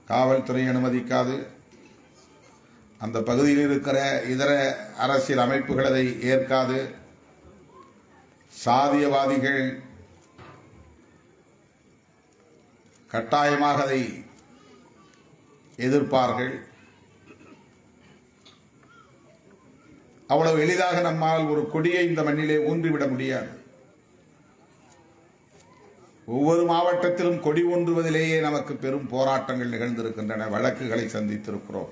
காவல்துறை அனுமதிக்காது, அந்த பகுதியில் இருக்கிற இதர அரசியல் அமைப்புகள் அதை ஏற்காது, சாதியவாதிகள் கட்டாயமாக அதை எதிர்ப்பார்கள். அவ்வளவு எளிதாக நம்மால் ஒரு கொடியை இந்த மண்ணிலே ஊன்றிவிட முடியாது. ஒவ்வொரு மாவட்டத்திலும் கொடி ஊன்றுவதிலேயே நமக்கு பெரும் போராட்டங்கள் நிகழ்ந்திருக்கின்றன, வழக்குகளை சந்தித்திருக்கிறோம்,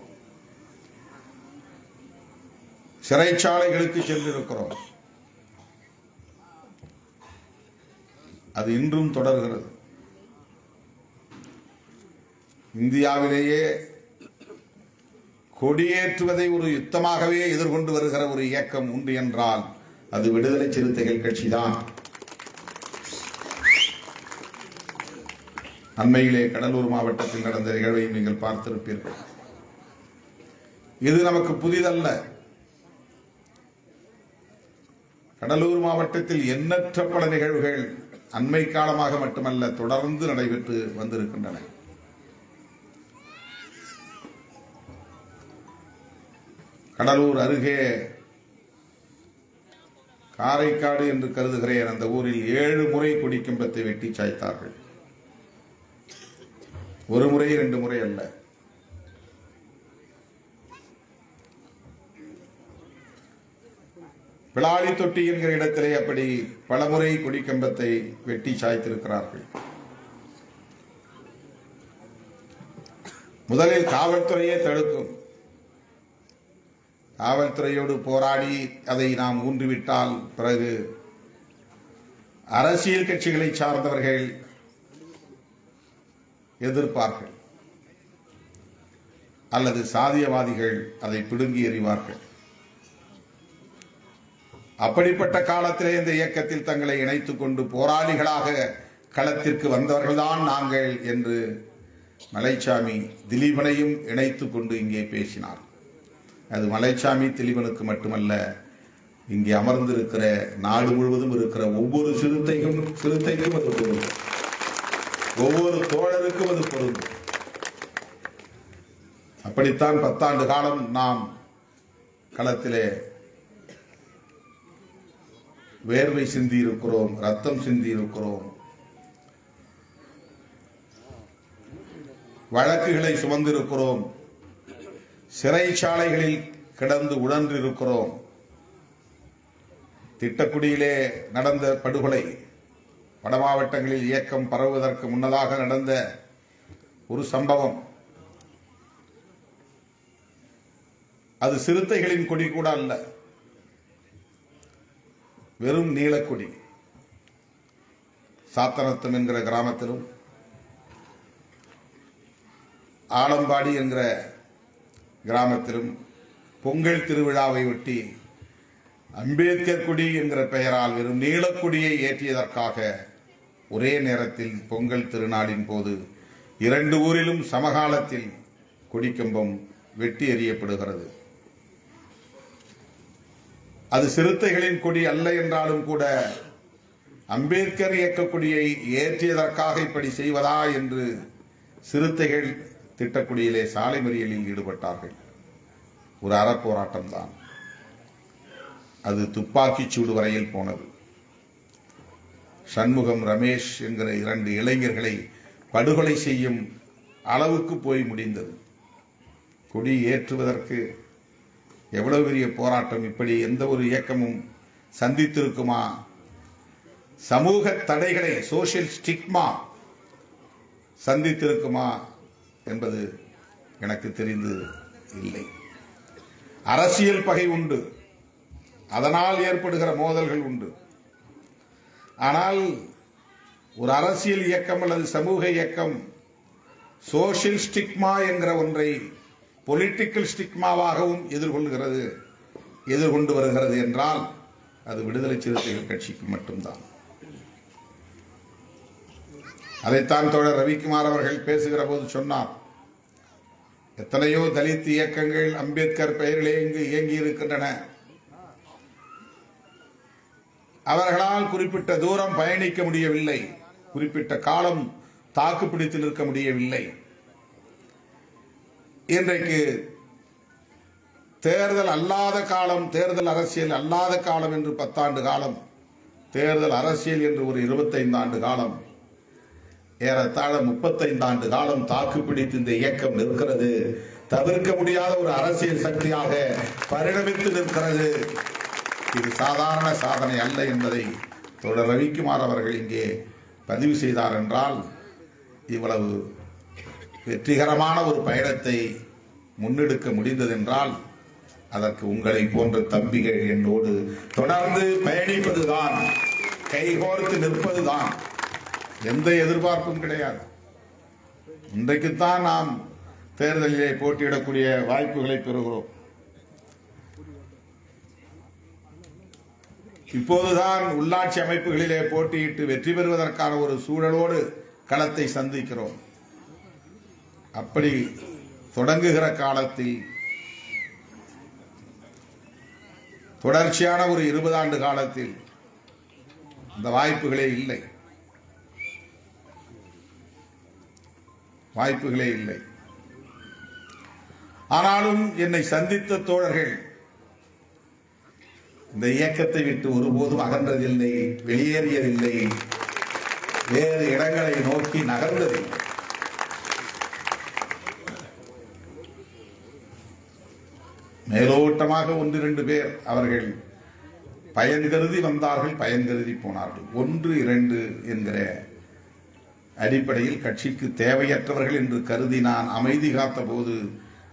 சிறைச்சாலைகளுக்கு சென்றிருக்கிறோம். அது இன்றும் தொடர்கிறது. இந்தியாவிலேயே கொடியேற்றுவதை ஒரு யுத்தமாகவே எதிர்கொண்டு வருகிற ஒரு இயக்கம் உண்டு என்றால் அது விடுதலை சிறுத்தைகள் கட்சிதான். அண்மையிலே கடலூர் மாவட்டத்தில் நடந்த நிகழ்வை நீங்கள் பார்த்திருப்பீர்கள். இது நமக்கு புதிதல்ல. கடலூர் மாவட்டத்தில் எண்ணற்ற பல நிகழ்வுகள் அண்மை காலமாக மட்டுமல்ல தொடர்ந்து நடைபெற்று வந்திருக்கின்றன. கடலூர் அருகே காரைக்காடு என்று கருதுகிறேன், அந்த ஊரில் 7 முறை கொடிக்கம்பத்தை வெட்டி சாய்த்தார்கள். ஒரு முறை 2 முறை அல்ல. பிளாலி தொட்டி என்கிற இடத்திலே அப்படி பலமுறை கொடிக்கம்பத்தை வெட்டி சாய்த்திருக்கிறார்கள். முதலில் காவல்துறையே தடுக்கும். காவல்துறையோடு போராடி அதை நாம் ஊன்றிவிட்டால் பிறகு அரசியல் கட்சிகளை சார்ந்தவர்கள் எதிர்ப்பார்கள் அல்லது சாதியவாதிகள் அதை பிடுங்கி எறிவார்கள். அப்படிப்பட்ட காலத்திலே இந்த இயக்கத்தில் தங்களை இணைத்துக் கொண்டு போராளிகளாக களத்திற்கு வந்தவர்கள்தான் நாங்கள் என்று மலைச்சாமி திலீபனையும் இணைத்துக் கொண்டு இங்கே பேசினார். அது மலைச்சாமி திலீபனுக்கு மட்டுமல்ல, இங்கே அமர்ந்திருக்கிற நாடு முழுவதும் இருக்கிற ஒவ்வொரு சிறுத்தைக்கும் அது பொருந்தும், ஒவ்வொரு தோழருக்கும் அது பொருந்தும். அப்படித்தான் 10 ஆண்டு காலம் நாம் களத்திலே வேர்வை சிந்தி இருக்கிறோம், ரத்தம் சிந்தி இருக்கிறோம், வழக்குகளை சுமந்திருக்கிறோம், சிறைச்சாலைகளில் கிடந்து உழன்றிருக்கிறோம். திட்டக்குடியிலே நடந்த படுகொலை, வட மாவட்டங்களில் இயக்கம் பரவுவதற்கு முன்னதாக நடந்த ஒரு சம்பவம், அது சிறுத்தைகளின் கொடி கூட அல்ல, வெறும் நீலக்கொடி. சாத்தனத்தம் என்கிற கிராமத்திலும் ஆலம்பாடி என்கிற கிராமத்திலும் பொங்கல் திருவிழாவை ஒட்டி அம்பேத்கர் கொடி என்கிற பெயரால் வெறும் நீலக்கொடியை ஏற்றியதற்காக ஒரே நேரத்தில் பொங்கல் திருநாளின் போது 2 ஊரிலும் சமகாலத்தில் கொடிக்கம்பம் வெட்டி எறியப்படுகிறது. அது சிறுத்தைகளின் கொடி அல்ல என்றாலும் கூட அம்பேத்கர் இயக்க கொடியை ஏற்றியதற்காக இப்படி செய்வதா என்று சிறுத்தைகள் திட்டக்குடியிலே சாலை மறியலில் ஈடுபட்டார்கள். ஒரு அறப்போராட்டம் தான் அது. துப்பாக்கிச் சூடு வரையில் போனது. சண்முகம், ரமேஷ் என்கிற 2 இளைஞர்களை படுகொலை செய்யும் அளவுக்கு போய் முடிந்தது. கொடி ஏற்றுவதற்கு எவ்வளவு பெரிய போராட்டம் இப்படி எந்த ஒரு இயக்கமும் சந்தித்திருக்குமா? சமூக தடைகளை, சோசியல் ஸ்டிக்மா சந்தித்திருக்குமா என்பது எனக்கு தெரிந்து இல்லை. அரசியல் பகை உண்டு, அதனால் ஏற்படுகிற மோதல்கள் உண்டு. ஆனால் ஒரு அரசியல் இயக்கம் அல்லது சமூக இயக்கம் சோசியல் ஸ்டிக்மா என்கிற ஒன்றை பொலிட்டிக்கல் ஸ்டிக்மாவாகவும் எதிர்கொண்டு வருகிறது என்றால் அது விடுதலை சிறுத்தைகள் கட்சிக்கு மட்டும்தான். அதைத்தான் தோழர் ரவிக்குமார் அவர்கள் பேசுகிற போது சொன்னார். எத்தனையோ தலித் இயக்கங்கள் அம்பேத்கர் பெயரிலே இங்கு இயங்கி இருக்கின்றன. அவர்களால் குறிப்பிட்ட தூரம் பயணிக்க முடியவில்லை, குறிப்பிட்ட காலம் தாக்கு பிடித்து நிற்க முடியவில்லை. இன்றைக்கு தேர்தல் அல்லாத காலம், தேர்தல் அரசியல் அல்லாத காலம் என்று 10 ஆண்டு காலம், தேர்தல் அரசியல் என்று ஒரு 25 ஆண்டு காலம், ஏறத்தாழ 35 ஆண்டு காலம் தாக்கு பிடித்து இந்த இயக்கம் நிற்கிறது. தவிர்க்க முடியாத ஒரு அரசியல் சக்தியாக பரிணமித்து நிற்கிறது. இது சாதாரண சாதனை அல்ல என்பதை தோழர் ரவிக்குமார் அவர்கள் இங்கே பதிவு செய்தார் என்றால், இவ்வளவு வெற்றிகரமான ஒரு பயணத்தை முன்னெடுக்க முடிந்ததென்றால் அதற்கு உங்களை போன்ற தம்பிகள் என்னோடு தொடர்ந்து பயணிப்பதுதான், கைகோர்த்து நிற்பதுதான். எந்த எதிர்பார்ப்பும் கிடையாது. இன்றைக்குத்தான் நாம் தேர்தலிலே போட்டியிடக்கூடிய வாய்ப்புகளை பெறுகிறோம். இப்போதுதான் உள்ளாட்சி அமைப்புகளிலே போட்டியிட்டு வெற்றி பெறுவதற்கான ஒரு சூழலோடு களத்தை சந்திக்கிறோம். அப்படி தொடங்குகிற காலத்தில் தொடர்ச்சியான ஒரு 20 ஆண்டு காலத்தில் இந்த வாய்ப்புகளே இல்லை, வாய்ப்புகளே இல்லை. ஆனாலும் என்னை சந்தித்த தோழர்கள் இந்த இயக்கத்தை விட்டு ஒருபோதும் அகன்றதில்லை, வெளியேறியதில்லை, வேறு இடங்களை நோக்கி நகர்ந்ததில்லை. மேலோட்டமாக 1-2 பேர் அவர்கள் பயன் கருதி வந்தார்கள், பயன் கருதி போனார்கள். 1-2 என்கிற அடிப்படையில் கட்சிக்கு தேவையற்றவர்கள் என்று கருதி நான் அமைதி காத்த போது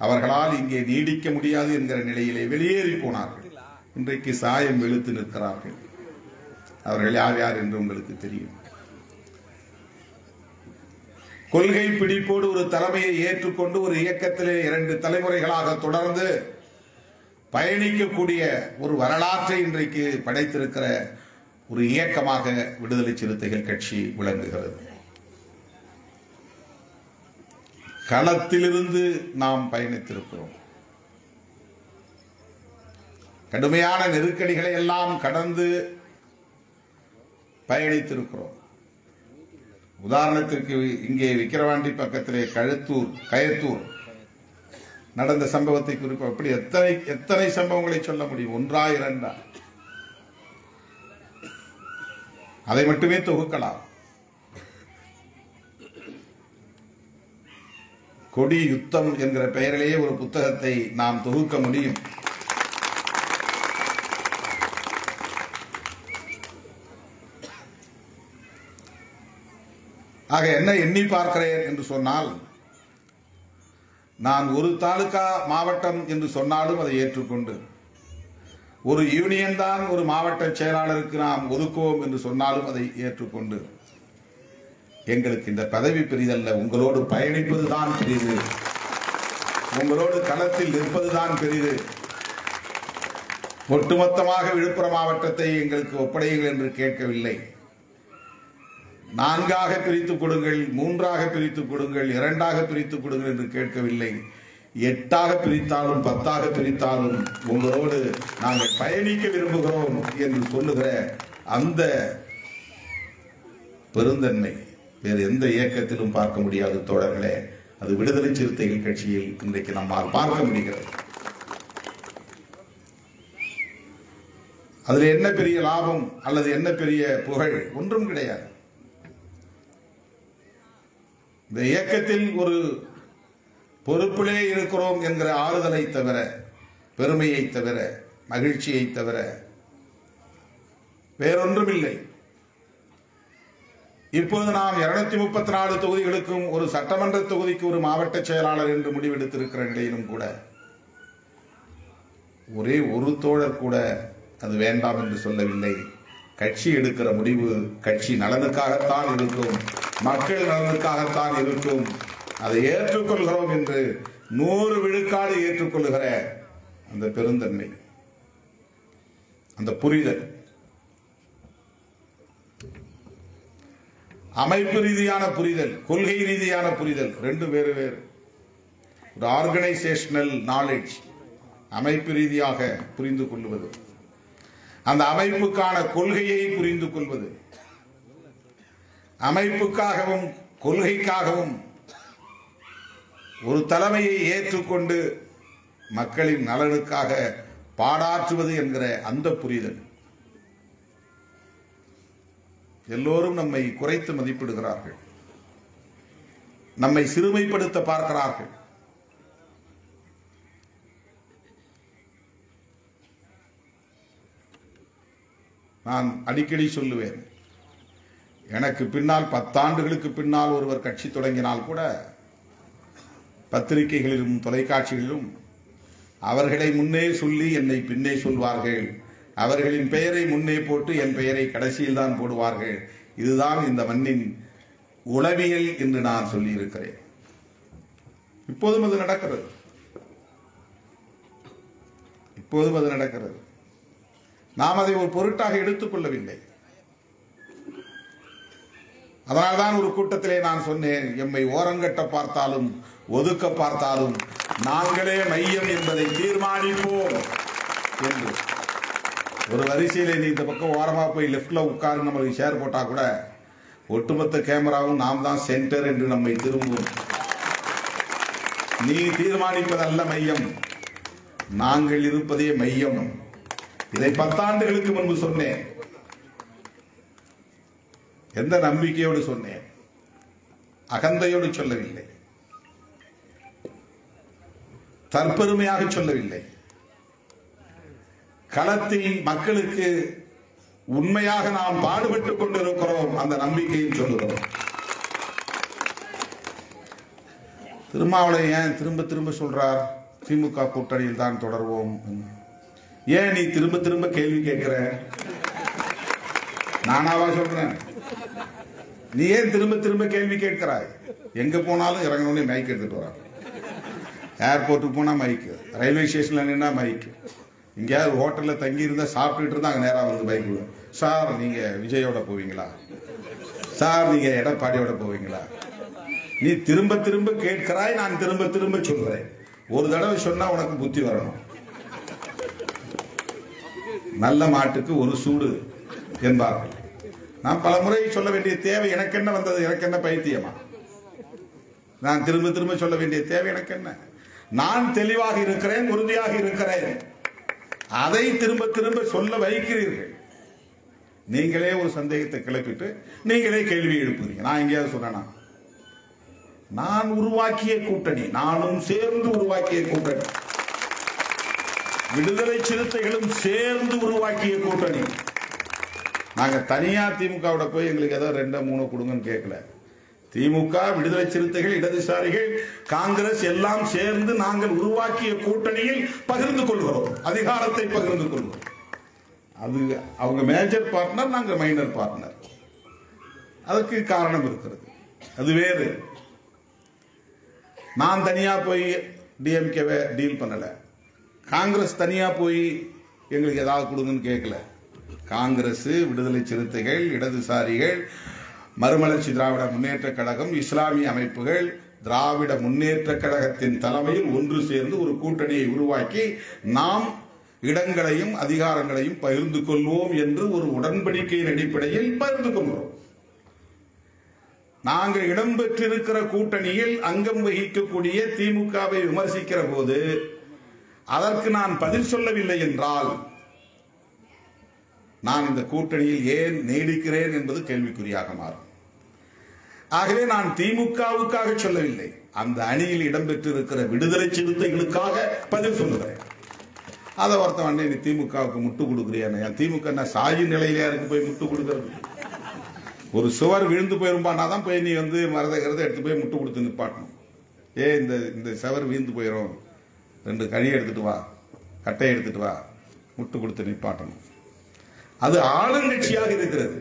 அவர்களால் இங்கே நீடிக்க முடியாது என்கிற நிலையிலே வெளியேறி போனார்கள். இன்றைக்கு சாயம் வெளுத்து நிற்கிறார்கள். அவர்கள் யார் யார் என்று உங்களுக்கு தெரியும். கொள்கை பிடிப்போடு ஒரு தலைமையை ஏற்றுக்கொண்டு ஒரு இயக்கத்திலே 2 தலைமுறைகளாக தொடர்ந்து பயணிக்கக்கூடிய ஒரு வரலாற்றை இன்றைக்கு படைத்திருக்கிற ஒரு இயக்கமாக விடுதலை சிறுத்தைகள் கட்சி விளங்குகிறது. களத்திலிருந்து நாம் பயணித்திருக்கிறோம். கடுமையான நெருக்கடிகளை எல்லாம் கடந்து பயணித்திருக்கிறோம். உதாரணத்திற்கு இங்கே விக்கிரவாண்டி பக்கத்திலே கயத்தூர் நடந்த சம்பவத்தை குறிப்பு அப்படி எத்தனை சம்பவங்களை சொல்ல முடியும்? 1-2 அதை மட்டுமே தொகுக்கலாம். கொடி யுத்தம் என்கிற பெயரிலேயே ஒரு புத்தகத்தை நாம் தொகுக்க முடியும். ஆக என்ன எண்ணி பார்க்கிறேன் என்று சொன்னால், நான் ஒரு தாலுகா மாவட்டம் என்று சொன்னாலும் அதை ஏற்றுக்கொண்டு, ஒரு யூனியன் தான் ஒரு மாவட்ட செயலாளருக்கு நாம் ஒதுக்குவோம் என்று சொன்னாலும் அதை ஏற்றுக்கொண்டு, எங்களுக்கு இந்த பதவி பெரிதல்ல, உங்களோடு பயணிப்பதுதான் பெரிது, உங்களோடு களத்தில் நிற்பதுதான் பெரிது, ஒட்டுமொத்தமாக விழுப்புரம் மாவட்டத்தை எங்களுக்கு ஒப்படையுங்கள் என்று கேட்கவில்லை. 4ஆக பிரித்துக் கொடுங்கள், 3ஆக பிரித்துக் கொடுங்கள், 2ஆக பிரித்துக் கொடுங்கள் என்று கேட்கவில்லை. 8ஆக பிரித்தாலும் 10ஆக பிரித்தாலும் உங்களோடு நாங்கள் பயணிக்க விரும்புகிறோம் என்று சொல்லுகிற அந்த பெருந்தன்மை வேறு எந்த இயக்கத்திலும் பார்க்க முடியாது தோழர்களே. அது விடுதலை சிறுத்தைகள் கட்சியில் இன்றைக்கு நம்மால் பார்க்க முடிகிறது. அதில் என்ன பெரிய லாபம் அல்லது என்ன பெரிய புகழ்? ஒன்றும் கிடையாது. இந்த இயக்கத்தில் ஒரு பொறுப்பிலே இருக்கிறோம் என்கிற ஆறுதலை தவிர, பெருமையை தவிர, மகிழ்ச்சியை தவிர வேறொன்றும் இல்லை. இப்போது நாம் 234 தொகுதிகளுக்கும் ஒரு சட்டமன்ற தொகுதிக்கு ஒரு மாவட்ட செயலாளர் என்று முடிவெடுத்திருக்கிற நிலையிலும் கூட ஒரே ஒரு தோழர் கூட அது வேண்டாம் என்று சொல்லவில்லை. கட்சி எடுக்கிற முடிவு கட்சி நலனுக்காகத்தான் இருக்கும், மக்கள் நலனுக்காகத்தான் இருக்கும், அதை ஏற்றுக்கொள்கிறோம் என்று 100 விழுக்காடு ஏற்றுக்கொள்ளுகிற அந்த பெருந்தன்மை, அந்த புரிதல், அமைப்பு ரீதியான புரிதல், கொள்கை ரீதியான புரிதல், 2 வேறு வேறு. ஒரு ஆர்கனைசேஷனல் நாலேஜ், அமைப்பு ரீதியாக புரிந்து கொள்வது, அந்த அமைப்புக்கான கொள்கையை புரிந்து கொள்வது, அமைப்புக்காகவும் கொள்கைக்காகவும் ஒரு தலைமையை ஏற்றுக்கொண்டு மக்களின் நலனுக்காக பாடாற்றுவது என்கிற அந்த புரிதல். எல்லோரும் நம்மை குறைத்து மதிப்பிடுகிறார்கள், நம்மை சிறுமைப்படுத்த பார்க்கிறார்கள். நான் அடிக்கடி சொல்லுவேன், எனக்கு பின்னால் 10 ஆண்டுகளுக்கு பின்னால் ஒருவர் கட்சி தொடங்கினால் கூட பத்திரிகைகளிலும் தொலைக்காட்சிகளிலும் அவர்களை முன்னே சொல்லி என்னை பின்னே சொல்வார்கள், அவர்களின் பெயரை முன்னே போட்டு என் பெயரை கடைசியில் தான் போடுவார்கள். இதுதான் இந்த மண்ணின் உளவியல் என்று நான் சொல்லி இருக்கிறேன். இப்போதும் அது நடக்கிறது, இப்போதும் அது நடக்கிறது. நாம் அதை ஒரு பொருட்டாக எடுத்துக் கொள்ளவில்லை. அதனால்தான் ஒரு கூட்டத்திலே நான் சொன்னேன், எம்மை ஓரங்கட்ட பார்த்தாலும் ஒதுக்க பார்த்தாலும் நாங்களே மையம் என்பதை தீர்மானிப்போம் என்று. ஒரு வரிசையிலே நீ இந்த பக்கம் ஓரமா போய் லெப்ட்ல உட்கார்ந்து நம்மளுக்கு ஷேர் போட்டா கூட ஒட்டுமொத்த கேமராவும் நாம் தான் சென்டர் என்று நம்மை திரும்பும். நீ தீர்மானிப்பதல்ல மையம், நாங்கள் இருப்பதே மையம். இதை 10 ஆண்டுகளுக்கு முன்பு சொன்னேன். எந்த நம்பிக்கையோடு சொன்னேன்? அகந்தையோடு சொல்லவில்லை, தற்பெருமையாக சொல்லவில்லை. களத்தில் மக்களுக்கு உண்மையாக நாம் பாடுபட்டுக் கொண்டிருக்கிறோம், அந்த நம்பிக்கையில் சொல்லுகிறோம். திருமாவளை ஏன் திரும்ப திரும்ப சொல்றார் திமுக கூட்டணியில் தான் தொடர்வோம்? ஏன் நீ திரும்ப திரும்ப கேள்வி கேட்கிற? நானாவா சொல்றேன்? நீ ஏன் திரும்ப திரும்ப கேள்வி கேட்கிறாய்? எங்க போனாலும் இறங்கணும்னே மைக் எடுத்துட்டு வர. ஏர்போர்ட்டுக்கு போனா மைக்கு, ரயில்வே ஸ்டேஷன்ல நின்னா மைக்கு, எங்கேயாவது ஹோட்டல்ல தங்கி இருந்தா சாப்பிட்டுட்டு இருந்தா அங்க நேரா வந்து பைக். சார் நீங்க விஜயோட போவீங்களா? சார் நீங்க எடப்பாடியோட போவீங்களா? நீ திரும்ப திரும்ப கேட்கிறாய், நான் திரும்ப திரும்ப சொல்றேன். ஒரு தடவை சொன்னா உனக்கு புத்தி வரணும். நல்ல மாட்டுக்கு ஒரு சூடு என்பார்கள். நான் பல முறை சொல்ல வேண்டிய தேவை எனக்கு என்ன வந்தது? எனக்கு என்ன பைத்தியமா? நான் திரும்ப திரும்ப சொல்ல வேண்டிய தேவை எனக்கு என்ன? நான் தெளிவாக இருக்கிறேன், உறுதியாக இருக்கிறேன். அதை திரும்ப திரும்ப சொல்ல வைக்கிறீர்கள். நீங்களே ஒரு சந்தேகத்தை கிளப்பிட்டு நீங்களே கேள்வி எழுப்புறீங்க. நான் எங்கேயாவது சொன்னா? நான் உருவாக்கிய கூட்டணி, நானும் சேர்ந்து உருவாக்கிய கூட்டணி, விடுதலை சிறுத்தைகளும் சேர்ந்து உருவாக்கிய கூட்டணி. நாங்க தனியா திமுகவோட போய் எங்களுக்கு ஏதோ 2-3 கொடுங்கன்னு கேட்கல. திமுக, விடுதலை சிறுத்தைகள், இடதுசாரிகள், காங்கிரஸ் எல்லாம் சேர்ந்து நாங்கள் உருவாக்கிய கூட்டணியில் பகிர்ந்து கொள்கிறோம், அதிகாரத்தை பகிர்ந்து கொள்கிறோம். அது அவங்க மேஜர் பார்ட்னர், நாங்கள் மைனர் பார்ட்னர். அதற்கு காரணம் இருக்கிறது, அது வேறு. நான் தனியா போய் டிஎம்கேவை டீல் பண்ணல, காங்கிரஸ் தனியா போய் எங்களுக்கு ஏதாவது கொடுங்கன்னு கேட்கல. காங்கிரஸ், விடுதலை சிறுத்தைகள், இடதுசாரிகள், மறுமலர்ச்சி திராவிட முன்னேற்ற கழகம், இஸ்லாமிய அமைப்புகள், திராவிட முன்னேற்ற கழகத்தின் தலைமையில் ஒன்று சேர்ந்து ஒரு கூட்டணியை உருவாக்கி நாம் இடங்களையும் அதிகாரங்களையும் பகிர்ந்து கொள்வோம் என்று ஒரு உடன்படிக்கையின் அடிப்படையில் பகிர்ந்து கொள்கிறோம். நாங்கள் இடம்பெற்றிருக்கிற கூட்டணியில் அங்கம் வகிக்கக்கூடிய திமுகவை விமர்சிக்கிற போது அதற்கு நான் பதில் சொல்லவில்லை என்றால் நான் இந்த கூட்டணியில் ஏன் நீடிக்கிறேன் என்பது கேள்விக்குறியாக மாறும். ஆகவே நான் திமுகவுக்காக சொல்லவில்லை, அந்த அணியில் இடம்பெற்றிருக்கிற விடுதலை சிறுத்தைகளுக்காக பதில் சொல்லுகிறேன். அதை ஒருத்தன் நீ திமுகவுக்கு முட்டு கொடுக்குறியா? திமுக என்ன சாயி நிலையில இருக்கு போய் முட்டு கொடுக்கறது? ஒரு சுவர் விழுந்து போயிருப்பானா போய் நீ வந்து மரதகிறத எடுத்து போய் முட்டு கொடுத்து நிப்பாட்டணும். இந்த சுவர் விழுந்து போயிடும், 2 கழி எடுத்துட்டு வா, கட்டையை எடுத்துட்டு வா, முட்டு கொடுத்து நிப்பாட்டணும். அது ஆளுங்கட்சியாக இருக்கிறது,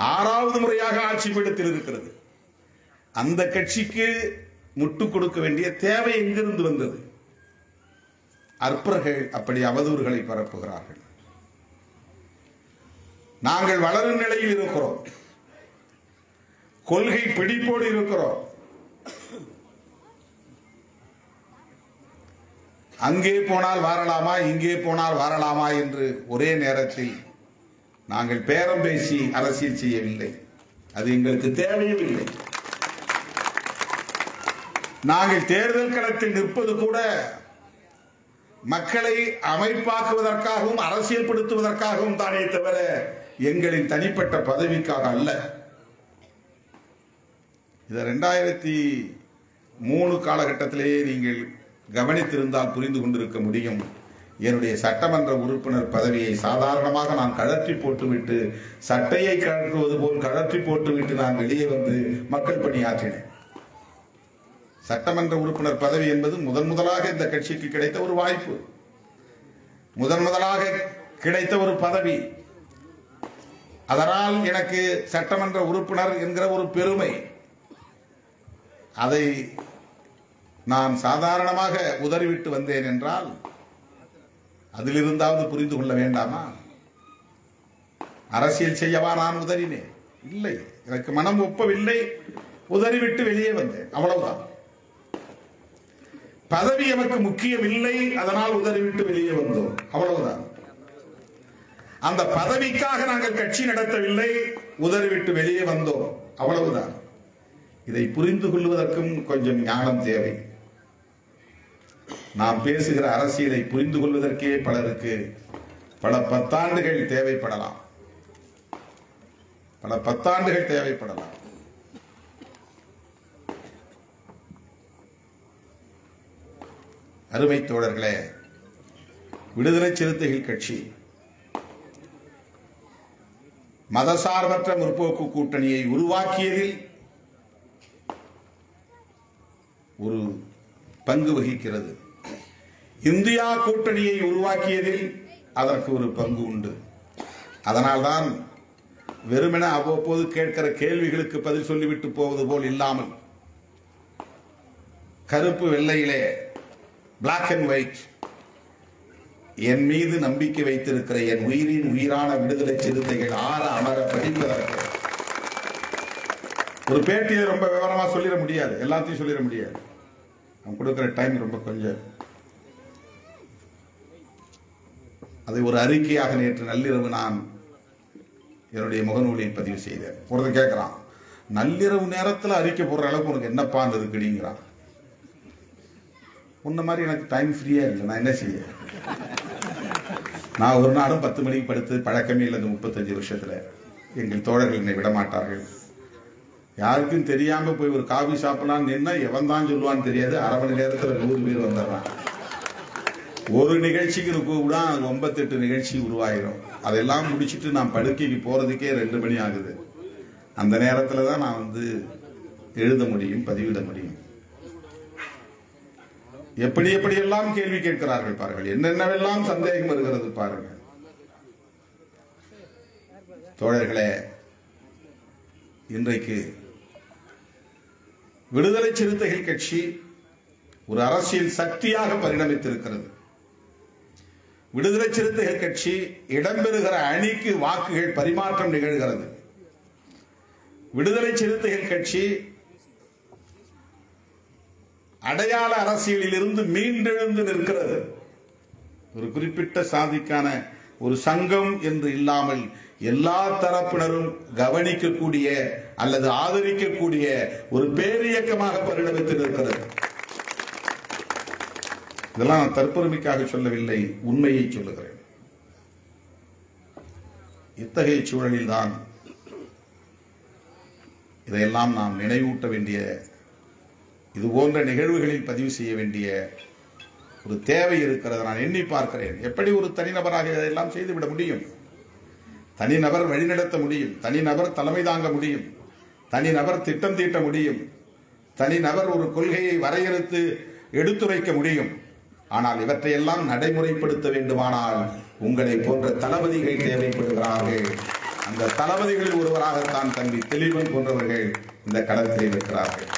6வது முறையாக ஆட்சி பீடத்தில் இருக்கிறது. அந்த கட்சிக்கு முட்டு கொடுக்க வேண்டிய தேவை எங்கிருந்து வந்தது? அற்பர்கள் அப்படி அவதூறுகளை பரப்புகிறார்கள். நாங்கள் வளரும் நிலையில் இருக்கிறோம், கொள்கை பிடிப்போடு இருக்கிறோம். அங்கே போனால் வரலாமா, இங்கே போனால் வரலாமா என்று ஒரே நேரத்தில் நாங்கள் பேரம் பேசி அரசியல் செய்யவில்லை. அது எங்களுக்கு தேவையும் இல்லை. நாங்கள் தேர்தல் களத்தில் நிற்பது கூட மக்களை அமைப்பாக்குவதற்காகவும் அரசியல்படுத்துவதற்காகவும் தானே தவிர எங்களின் தனிப்பட்ட பதவிக்காக அல்ல. இதை 2003 காலகட்டத்திலேயே நீங்கள் கவனித்திருந்தால் புரிந்து கொண்டிருக்க முடியும். என்னுடைய சட்டமன்ற உறுப்பினர் பதவியை சாதாரணமாக நான் கழற்றி போட்டுவிட்டு, சட்டையை கழற்றுவது போல் கழற்றி போட்டுவிட்டு நான் வெளியே வந்து மக்கள் பணியாற்றினேன். சட்டமன்ற உறுப்பினர் பதவி என்பது முதலாக இந்த கட்சிக்கு கிடைத்த ஒரு வாய்ப்பு, முதலாக கிடைத்த ஒரு பதவி. அதனால் எனக்கு சட்டமன்ற உறுப்பினர் என்கிற ஒரு பெருமை. அதை நான் சாதாரணமாக உதறிவிட்டு வந்தேன் என்றால் அதிலிருந்தாவது புரிந்து கொள்ள வேண்டாமா? அரசியல் செய்யவா நான் உதறினேன்? இல்லை, எனக்கு மனம் ஒப்பவில்லை, உதறிவிட்டு வெளியே வந்தேன், அவ்வளவுதான். பதவி எமக்கு முக்கியம் இல்லை, அதனால் உதறிவிட்டு வெளியே வந்தோம், அவ்வளவுதான். அந்த பதவிக்காக நாங்கள் கட்சி நடத்தவில்லை, உதறிவிட்டு வெளியே வந்தோம், அவ்வளவுதான். இதை புரிந்து கொள்வதற்கும் கொஞ்சம் ஞானம் தேவை. நாம் பேசுகிற அரசியலை புரிந்து கொள்வதற்கே பலருக்கு பல பத்தாண்டுகள் தேவைப்படலாம், பல பத்தாண்டுகள் தேவைப்படலாம். அருமை தோழர்களே, விடுதலை சிறுத்தைகள் கட்சி மதசார்பற்ற முற்போக்கு கூட்டணியை உருவாக்கியதில் ஒரு பங்கு வகிக்கிறது. இந்தியா கூட்டணியை உருவாக்கியதில் அதற்கு ஒரு பங்கு உண்டு. அதனால்தான் வெறுமென அவ்வப்போது கேட்கிற கேள்விகளுக்கு பதில் சொல்லிவிட்டு போவது போல் இல்லாமல் கருப்பு வெள்ளையிலே பிளாக் அண்ட் ஒயிட் என் மீது நம்பிக்கை வைத்திருக்கிற என் உயிரின் உயிரான விடுதலை சிறுத்தைகள் ஆற அமர படிப்பதற்கு ஒரு பேட்டியை ரொம்ப விவரமா சொல்லிட முடியாது, எல்லாத்தையும் சொல்லிட முடியாது. நான் கொடுக்கிற டைம் ரொம்ப கொஞ்சம். அதை ஒரு அறிக்கையாக நேற்று நள்ளிரவு நான் என்னுடைய முகநூலில் பதிவு செய்தேன். ஒருத்தர் கேட்கிறான், நள்ளிரவு நேரத்தில் அறிக்கை போடுற அளவுக்கு உனக்கு என்னப்பான் இருக்குங்கிறான். உன்ன மாதிரி எனக்கு டைம் ஃப்ரீயா இல்லை, நான் என்ன செய்ய? நான் ஒரு நாளும் 10 மணிக்கு படுத்து பழக்கமே இல்லை. 35 வருஷத்துல எங்கள் தோழர்கள் என்னை விடமாட்டார்கள். யாருக்கும் தெரியாம போய் ஒரு காபி சாப்பிடலான்னு நின்னா எவன் தான் சொல்லுவான்னு தெரியாது. அரை மணி நேரத்துல 100 பேர் வந்துடுறான். ஒரு நிகழ்ச்சிக்கு கூட 98 நிகழ்ச்சி உருவாயிரும். அதெல்லாம் முடிச்சுட்டு நான் படுக்கைக்கு போறதுக்கே 2 மணி ஆகுது. அந்த நேரத்துல தான் நான் வந்து எழுத முடியும், பதிவிட முடியும். எப்படி எப்படியெல்லாம் கேள்வி கேட்கிறார்கள் பாருங்கள், என்னென்னவெல்லாம் சந்தேகம் வருகிறது பாருங்கள். தோழர்களே, இன்றைக்கு விடுதலை சிறுத்தைகள் கட்சி ஒரு அரசியல் சக்தியாக பரிணமித்திருக்கிறது. விடுதலை சிறுத்தைகள் கட்சி இடம்பெறுகிற அணிக்கு வாக்குகள் பரிமாற்றம் நிகழ்கிறது. விடுதலை சிறுத்தைகள் கட்சி அடையாள அரசியலில் இருந்து மீண்டெழுந்து நிற்கிறது. ஒரு குறிப்பிட்ட சாதிக்கான ஒரு சங்கம் என்று இல்லாமல் எல்லா தரப்பினரும் கவனிக்கக்கூடிய அல்லது ஆதரிக்கக்கூடிய ஒரு பேரியக்கமாக பரிணமித்து நிற்கிறது. இதெல்லாம் நான் தற்பெருமைக்காக சொல்லவில்லை, உண்மையை சொல்லுகிறேன். இத்தகைய சூழலில் தான் இதையெல்லாம் நாம் நினைவூட்ட வேண்டிய, இது போன்ற நிகழ்வுகளில் பதிவு செய்ய வேண்டிய ஒரு தேவை இருக்கிறது. நான் எண்ணி பார்க்கிறேன், எப்படி ஒரு தனிநபராக இதையெல்லாம் செய்துவிட முடியும்? தனிநபர் வழிநடத்த முடியும், தனிநபர் தலைமை தாங்க முடியும், தனிநபர் திட்டம் தீட்ட முடியும், தனிநபர் ஒரு கொள்கையை வரையறுத்து எடுத்துரைக்க முடியும். ஆனால் இவற்றையெல்லாம் நடைமுறைப்படுத்த வேண்டுமானால் உங்களை போன்ற தளபதிகள் தேவைப்படுகிறார்கள். அந்த தளபதிகளில் ஒருவராகத்தான் தம்பி தெளிவன் போன்றவர்கள் இந்த களத்தில் இருக்கிறார்கள்.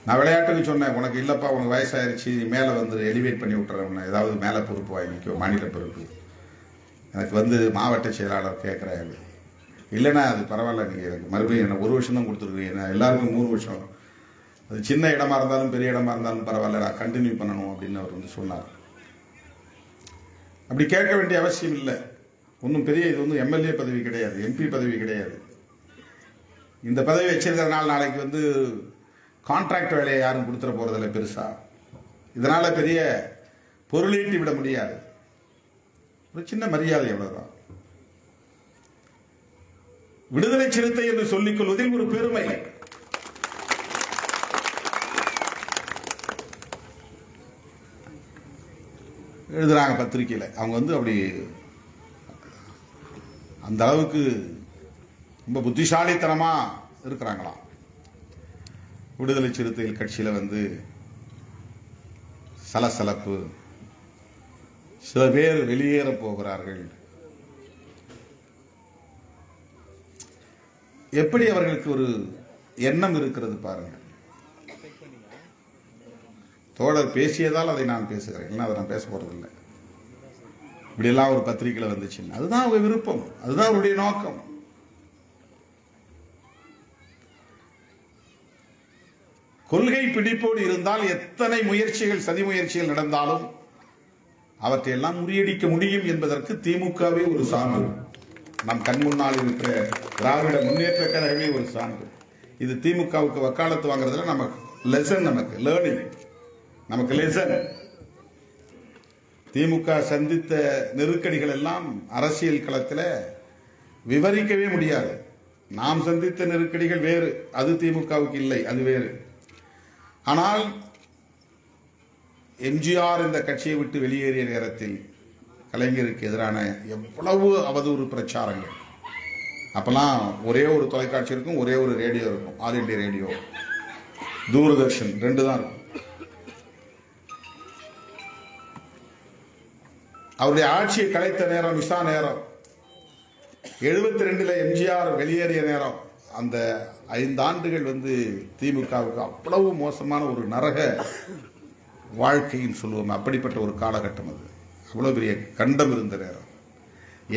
நான் விளையாட்டுக்கு சொன்னேன், உனக்கு இல்லப்பா, உனக்கு வயசாயிருச்சு, மேலே வந்து எலிவேட் பண்ணி விட்டுறேன், ஏதாவது மேலே பொறுப்பு வாங்கிக்கோ, மாநில பொறுப்பு. எனக்கு வந்து மாவட்ட செயலாளர் கேட்குறாரு, இல்லைன்னா அது பரவாயில்ல, நீங்கள் எனக்கு மறுபடியும் என்ன 1 வருஷம் தான் கொடுத்துருக்கீங்க, எல்லாருக்கும் 3 வருஷம், அது சின்ன இடமா இருந்தாலும் பெரிய இடமா இருந்தாலும் பரவாயில்ல, நான் கண்டினியூ பண்ணணும் அப்படின்னு அவர் வந்து சொன்னார். அப்படி கேட்க வேண்டிய அவசியம் இல்லை. ஒன்றும் பெரிய இது வந்து எம்எல்ஏ பதவி கிடையாது, எம்பி பதவி கிடையாது. இந்த பதவி வச்சிருக்கிறதுனால நாளைக்கு வந்து கான்ட்ராக்ட் வேலையை யாரும் கொடுத்துட போறதில்லை பெருசா. இதனால பெரிய பொருளீட்டி விட முடியாது. ஒரு சின்ன மரியாதை எவ்வளவுதான். விடுதலை சிறுத்தை என்று சொல்லிக் கொள்வதில் ஒரு பெருமை. எழுதுறாங்க பத்திரிகையில். அவங்க வந்து அப்படி அந்த அளவுக்கு ரொம்ப புத்திசாலித்தனமா இருக்கிறாங்களாம். விடுதலை சிறுத்தைகள் கட்சியில் வந்து சலசலப்பு, சில பேர் வெளியேற போகிறார்கள். எப்படி அவர்களுக்கு ஒரு எண்ணம் இருக்கிறது பாருங்கள். தோழர் பேசியதால் அதை நான் பேசுகிறேன், இல்லைன்னா அதை நான் பேச போறதில்லை. இப்படியெல்லாம் ஒரு பத்திரிகையில் வந்துச்சுன்னு அதுதான் அவங்க விருப்பம், அதுதான் அவருடைய நோக்கம். கொள்கை பிடிப்போடு இருந்தால் எத்தனை முயற்சிகள், சதி முயற்சிகள் நடந்தாலும் அவற்றையெல்லாம் முறியடிக்க முடியும் என்பதற்கு திமுகவே ஒரு சான்று. நம் கண் முன்னால் இருக்கிற திராவிட முன்னேற்ற கழகமே ஒரு சான்று. இது திமுகவுக்கு வக்காலத்து வாங்குறதுல நமக்கு லெசன், நமக்கு லேர்னிங், நமக்கு லெசன். திமுக சந்தித்த நெருக்கடிகள் எல்லாம் அரசியல் களத்தில் விவரிக்கவே முடியாது. நாம் சந்தித்த நெருக்கடிகள் வேறு, அது திமுகவுக்கு இல்லை, அது வேறு. ஆனால் எம்ஜிஆர் இந்த கட்சியை விட்டு வெளியேறிய நேரத்தில் கலைஞருக்கு எதிரான எவ்வளவு அவதூறு பிரச்சாரங்கள். அப்பெல்லாம் ஒரே ஒரு தொலைக்காட்சி இருக்கும், ஒரே ஒரு ரேடியோ இருக்கும், ஆல் இண்டியா ரேடியோ, தூர்தர்ஷன், 2 தான் இருக்கும். அவருடைய ஆட்சியை கலைத்த நேரம் விசா நேரம், 72 எம்ஜிஆர் வெளியேறிய நேரம். அந்த 5 ஆண்டுகள் வந்து திமுகவுக்கு அவ்வளவு மோசமான ஒரு நரக வாழ்க்கைன்னு சொல்லுவோம். அப்படிப்பட்ட ஒரு காலகட்டம் அது. அவ்வளவு பெரிய கண்டம் இருந்த நேரம்.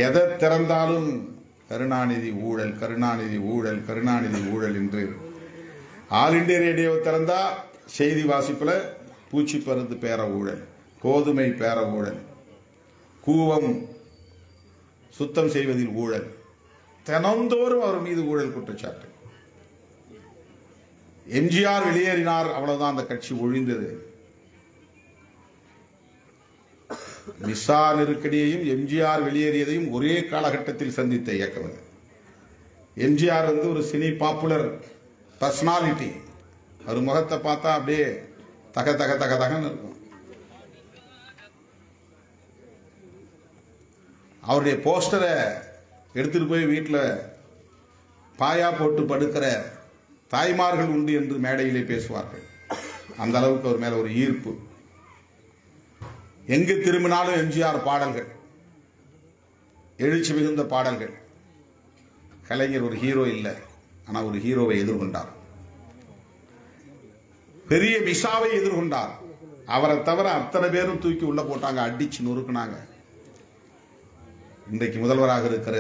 எதை திறந்தாலும் கருணாநிதி ஊழல், கருணாநிதி ஊழல், கருணாநிதி ஊழல் என்று. ஆல் இண்டியா ரேடியோ திறந்தா செய்தி வாசிப்புல பூச்சி பருந்து பேர ஊழல், கோதுமை பேர ஊழல், கூவம் சுத்தம் செய்வதில் ஊழல், தினந்தோறும் அவர் மீது ஊழல் குற்றச்சாட்டு. எம்ஜிஆர் வெளியேறினார், அவ்வளவுதான், அந்த கட்சி ஒழிந்தது. விசா நெருக்கடியையும் எம்ஜிஆர் வெளியேறியதையும் ஒரே காலகட்டத்தில் சந்தித்த இயக்கம். எம்ஜிஆர் வந்து ஒரு சினி பாப்புலர் பர்சனாலிட்டி. அவர் முகத்தை பார்த்தா அப்படியே தக தக தக தகன்னு இருக்கும். அவருடைய போஸ்டரை எடுத்துட்டு போய் வீட்டில் பாயா போட்டு படுக்கிற தாய்மார்கள் உண்டு என்று மேடையிலே பேசுவார்கள். அந்த அளவுக்கு அவர் மேல ஒரு ஈர்ப்பு. எங்கு திரும்பினாலும் எம்ஜிஆர் பாடல்கள், எழுச்சி மிகுந்த பாடல்கள். கலைஞர் ஒரு ஹீரோ இல்லை, ஆனால் ஒரு ஹீரோவை எதிர்கொண்டார். பெரிய விசாவை எதிர்கொண்டார். அவரை தவிர அத்தனை பேரும் தூக்கி உள்ள போட்டாங்க, அடிச்சு நொறுக்குனாங்க. இன்றைக்கு முதல்வராக இருக்கிற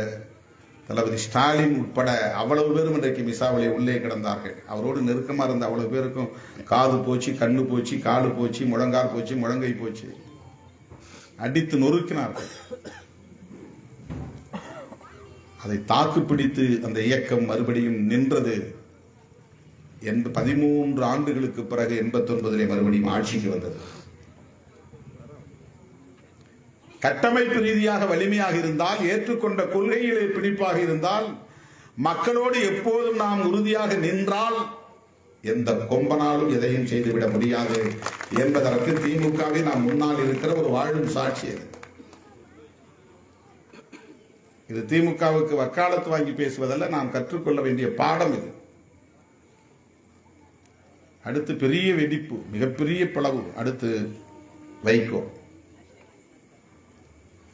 தளபதி ஸ்டாலின் உட்பட அவ்வளவு பேரும் இன்றைக்கு மிசாவிலே உள்ளே கிடந்தார்கள். அவரோடு நெருக்கமாக இருந்த அவ்வளவு பேருக்கும் காது போச்சு, கண்ணு போச்சு, காலு போச்சு, முழங்கால் போச்சு, முழங்கை போச்சு, அடித்து நொறுக்கினார்கள். அதை தாக்கு பிடித்து அந்த இயக்கம் மறுபடியும் நின்றது. 13 ஆண்டுகளுக்கு பிறகு 89 மறுபடியும் ஆட்சிக்கு வந்தது. கட்டமைப்பு ரீதியாக வலிமையாக இருந்தால், ஏற்றுக்கொண்ட கொள்கையிலே பிடிப்பாக இருந்தால், மக்களோடு எப்போதும் நாம் உறுதியாக நின்றால் எந்த கொம்பனாலும் எதையும் செய்துவிட முடியாது என்பதற்கு திமுகவை நாம் முன்னால் இருக்கிற ஒரு வாழும் சாட்சி. இது திமுகவுக்கு வக்காலத்து வாங்கி பேசுவதல்ல, நாம் கற்றுக்கொள்ள வேண்டிய பாடம் இது. அடுத்து பெரிய வெடிப்பு, மிகப்பெரிய பிளவு. அடுத்து வைகோ.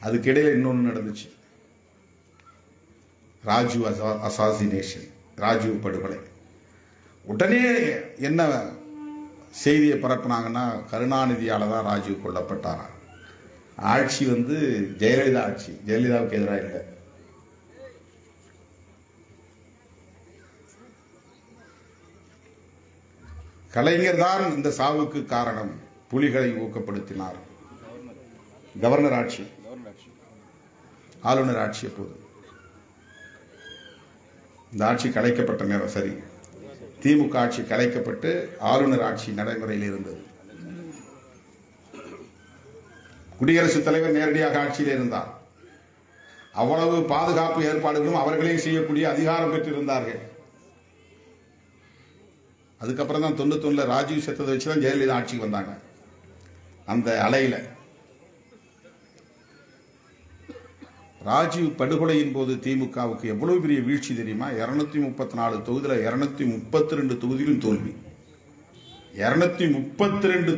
அதுக்கிடையில் இன்னொன்று நடந்துச்சு, ராஜீவ் அசாசினேஷன், ராஜீவ் படுகொலை. உடனே என்ன செய்தியை பரப்புனாங்கன்னா, கருணாநிதியால தான் ராஜீவ் கொல்லப்பட்டாரா. ஆட்சி வந்து ஜெயலலிதா ஆட்சி, ஜெயலலிதாவுக்கு எதிராக இல்லை. கலைஞர் தான் இந்த சாவுக்கு காரணம். புலிகளை ஊக்கப்படுத்தினார். கவர்னர் ஆட்சி, ஆளுநர் ஆட்சி. எப்போது இந்த ஆட்சி கலைக்கப்பட்ட நேரம் சரி, திமுக ஆட்சி கலைக்கப்பட்டு ஆளுநர் ஆட்சி நடைமுறையில் இருந்தது. குடியரசுத் தலைவர் நேரடியாக ஆட்சியில் இருந்தார். அவ்வளவு பாதுகாப்பு ஏற்பாடுகளும் அவர்களே செய்யக்கூடிய அதிகாரம் பெற்றிருந்தார்கள். அதுக்கப்புறம் தான் 91 ராஜீவ் செத்ததை வச்சுதான் ஜெயலலிதா ஆட்சிக்கு வந்தாங்க. அந்த அலையில ராஜீவ் படுகொலையின் போது திமுகவுக்கு எவ்வளவு பெரிய வீழ்ச்சி தெரியுமா? 234 தொகுதியில் 232 தொகுதியிலும் தோல்வி. 232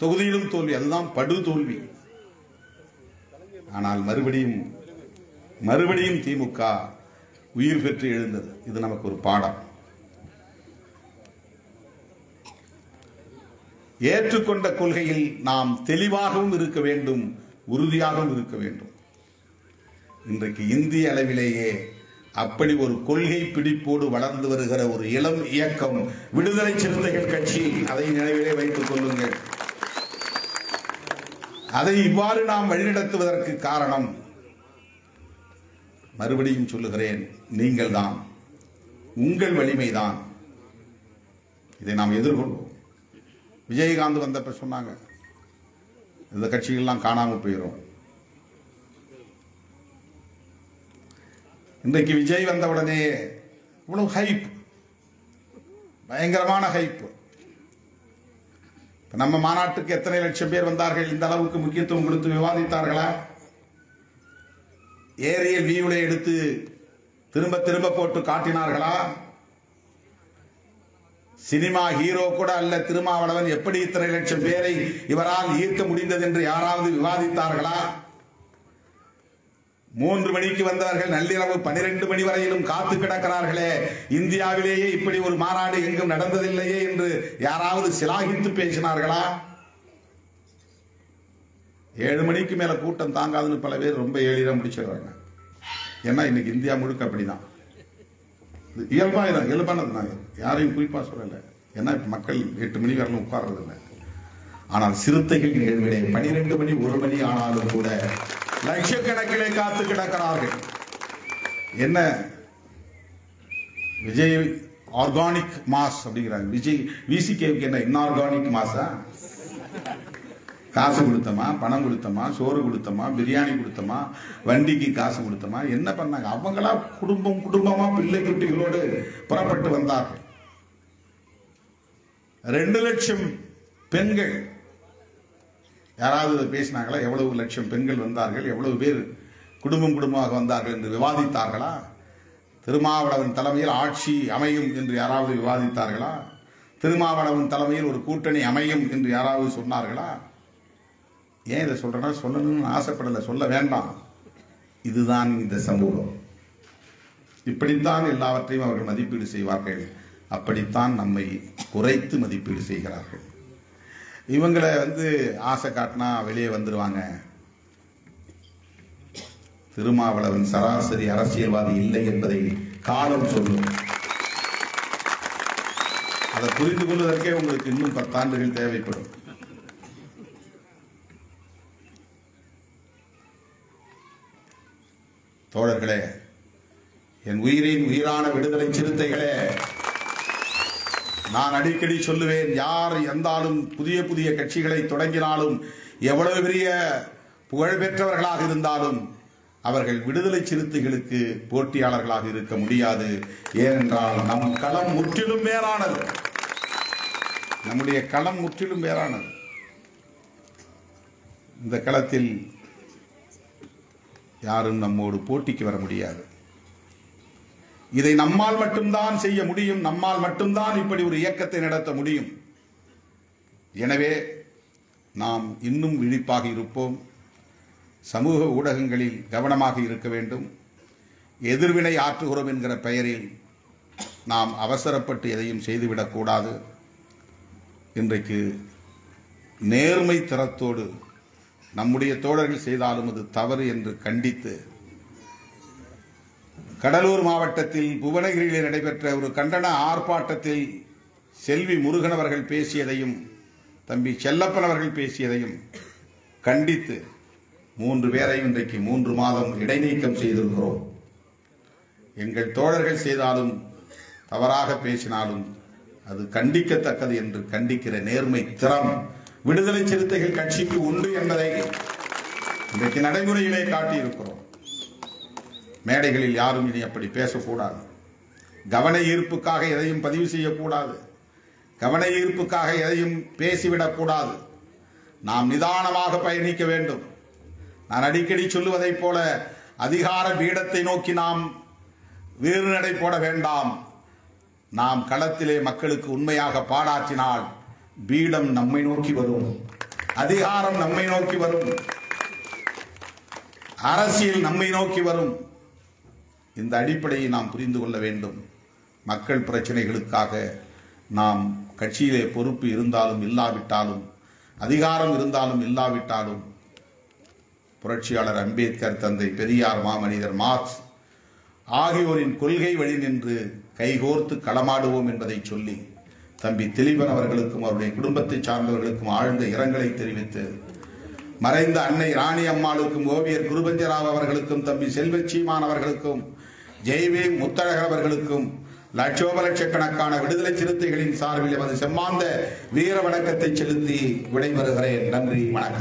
தொகுதியிலும் தோல்வி. அதுதான் படு தோல்வி. ஆனால் மறுபடியும் திமுக உயிர் பெற்று எழுந்தது. இது நமக்கு ஒரு பாடம். ஏற்றுக்கொண்ட கொள்கையில் நாம் தெளிவாகவும் இருக்க வேண்டும், உறுதியாகவும் இருக்க வேண்டும். இன்றைக்கு இந்திய அளவிலேயே அப்படி ஒரு கொள்கை பிடிப்போடு வளர்ந்து வருகிற ஒரு இளம் இயக்கம் விடுதலை சிறுத்தைகள் கட்சி. அதை நினைவிலே வைத்துக் கொள்ளுங்கள். அதை இவ்வாறு நாம் வழிநடத்துவதற்கு காரணம், மறுபடியும் சொல்லுகிறேன், நீங்கள் தான், உங்கள் வலிமைதான். இதை நாம் எதிர்கொள்வோம். விஜயகாந்த் வந்தப்ப சொன்னாங்க, இந்த கட்சிகள்லாம் காணாமல் போயிடும். இன்றைக்கு விஜய் வந்தவுடனே இவ்வளவு ஹைப், பயங்கரமான ஹைப். நம்ம மாநாட்டுக்கு எத்தனை லட்சம் பேர் வந்தார்கள்? இந்த அளவுக்கு முக்கியத்துவம் கொடுத்து விவாதித்தார்களா? ஏரியல் வியூலை எடுத்து திரும்ப திரும்ப போட்டு காட்டினார்களா? சினிமா ஹீரோ கூட அல்ல திருமாவளவன், எப்படி இத்தனை லட்சம் பேரை இவரால் ஈர்க்க முடிந்தது என்று யாராவது விவாதித்தார்களா? 3 மணிக்கு வந்தவர்கள் நள்ளிரவு 12 மணி வரையிலும் காத்து கிடக்கிறார்களே, இந்தியாவிலேயே இப்படி ஒரு மாநாடு எங்கும் நடந்ததில்லையே என்று யாராவது சிலாகித்து பேசினார்களா? 7 மணிக்கு மேல கூட்டம் தாங்காதுன்னு பல பேர் ரொம்ப எளிதாக முடிச்சிடுறாங்க. ஏன்னா இன்னைக்கு இந்தியா முழுக்க அப்படிதான். இயல்பானது. நான் யாரையும் குறிப்பா சொல்லல. ஏன்னா இப்ப மக்கள் 8 மணி வரலும் உட்கார்றது இல்லை. ஆனால் சிறுத்தைகள் நிகழ்விலே 12 மணி 1 மணி ஆனாலும் கூட லட்சக்கணக்கிலே காத்து கிடக்கிறார்கள். என்ன விஜய் ஆர்கானிக் மாஸ் அப்படிங்கிறாங்க. விஜய் விசிகேவுக்கு என்ன இன்ஆர்கானிக் மாஸா? காசு கொடுத்தமா, பணம் கொடுத்தமா, சோறு கொடுத்தமா, பிரியாணி கொடுத்தமா, வண்டிக்கு காசு கொடுத்தமா, என்ன பண்ணாங்க? அவங்களா குடும்பமா பிள்ளை குட்டிகளோடு புறப்பட்டு வந்தார்கள். 2 லட்சம் பெண்கள். யாராவது பேசினாங்களா? எவ்வளவு லட்சம் பெண்கள் வந்தார்கள், எவ்வளவு பேர் குடும்பமாக வந்தார்கள் என்று விவாதித்தார்களா? திருமாவளவன் தலைமையில் ஆட்சி அமையும் என்று யாராவது விவாதித்தார்களா? திருமாவளவன் தலைமையில் ஒரு கூட்டணி அமையும் என்று யாராவது சொன்னார்களா? ஏன் இதை சொல்றேன்னா, சொல்லணும்னு ஆசைப்படலை, சொல்ல வேண்டாம். இதுதான் இந்த சமூகம். இப்படித்தான் எல்லாவற்றையும் அவர்கள் மதிப்பீடு செய்வார்கள். அப்படித்தான் நம்மை குறைத்து மதிப்பீடு செய்கிறார்கள். இவங்களை ஆசை காட்டினா வெளியே வந்துருவாங்க. திருமாவளவன் சராசரி அரசியல்வாதி இல்லை என்பதை காலம் சொல்லும். அதை புரிந்து கொள்வதற்கே உங்களுக்கு இன்னும் 10 ஆண்டுகள் தேவைப்படும். தோழர்களே, என் உயிரின் உயிரான விடுதலை சிறுத்தைகளே, நான் அடிக்கடி சொல்லுவேன், யார் எந்தாலும் புதிய கட்சிகளை தொடங்கினாலும், எவ்வளவு பெரிய புகழ்பெற்றவர்களாக இருந்தாலும் அவர்கள் விடுதலை சிறுத்தைகளுக்கு போட்டியாளர்களாக இருக்க முடியாது. ஏனென்றால் நம் களம் முற்றிலும் வேறானது. நம்முடைய களம் முற்றிலும் வேறானது. இந்த களத்தில் யாரும் நம்மோடு போட்டிக்கு வர முடியாது. இதை நம்மால் மட்டும்தான் செய்ய முடியும். நம்மால் மட்டும்தான் இப்படி ஒரு இயக்கத்தை நடத்த முடியும். எனவே நாம் இன்னும் விழிப்பாக இருப்போம். சமூக ஊடகங்களில் கவனமாக இருக்க வேண்டும். எதிர்வினை ஆற்றுகிறோம் என்கிற பெயரில் நாம் அவசரப்பட்டு எதையும் செய்துவிடக்கூடாது. இன்றைக்கு நேர்மை தரத்தோடு நம்முடைய தோழர்கள் செய்தாலும் அது தவறு என்று கண்டித்து, கடலூர் மாவட்டத்தில் புவனகிரியில் நடைபெற்ற ஒரு கண்டன ஆர்ப்பாட்டத்தில் செல்வி முருகன் அவர்கள் பேசியதையும் தம்பி செல்லப்பன் அவர்கள் பேசியதையும் கண்டித்து 3 பேரை இன்றைக்கு 3 மாதம் இடைநீக்கம் செய்திருக்கிறோம். எங்கள் தோழர்கள் செய்தாலும் தவறாக பேசினாலும் அது கண்டிக்கத்தக்கது என்று கண்டிக்கிற நேர்மை திறம் விடுதலை சிறுத்தைகள் கட்சிக்கு உண்டு என்பதை இன்றைக்கு நடைமுறையிலே காட்டியிருக்கிறோம். மேடைகளில் யாரும் இனி அப்படி பேசக்கூடாது. கவன ஈர்ப்புக்காக எதையும் பதிவு செய்யக்கூடாது. கவன ஈர்ப்புக்காக எதையும் பேசிவிடக்கூடாது. நாம் நிதானமாக பயணிக்க வேண்டும். நான் அடிக்கடி சொல்லுவதைப் போல அதிகார பீடத்தை நோக்கி நாம் வேறு நடை போட வேண்டாம். நாம் களத்திலே மக்களுக்கு உண்மையாக பாடாற்றினால் பீடம் நம்மை நோக்கி வரும், அதிகாரம் நம்மை நோக்கி வரும், அரசியல் நம்மை நோக்கி வரும். இந்த அடிப்படையை நாம் புரிந்து கொள்ள வேண்டும். மக்கள் பிரச்சனைகளுக்காக நாம் கட்சியிலே பொறுப்பு இருந்தாலும் இல்லாவிட்டாலும், அதிகாரம் இருந்தாலும் இல்லாவிட்டாலும், புரட்சியாளர் அம்பேத்கர், தந்தை பெரியார், மாமனிதர் மார்க்ஸ் ஆகியோரின் கொள்கை வழி நின்று கைகோர்த்து களமாடுவோம் என்பதை சொல்லி தம்பி திலீபன் அவர்களுக்கும் அவருடைய குடும்பத்தை சார்ந்தவர்களுக்கும் ஆழ்ந்த இரங்கலை தெரிவித்து, மறைந்த அன்னை ராணி அம்மாளுக்கும் ஓவியர் குருபஞ்சராவ் அவர்களுக்கும் தம்பி செல்வச்சீமான் அவர்களுக்கும் ஜெய்வே முத்தழகர் அவர்களுக்கும் லட்சோப லட்சக்கணக்கான விடுதலை சிறுத்தைகளின் சார்பில் எமது செம்மாந்த வீர வணக்கத்தை செலுத்தி விடைபெறுகிறேன். நன்றி, வணக்கம்.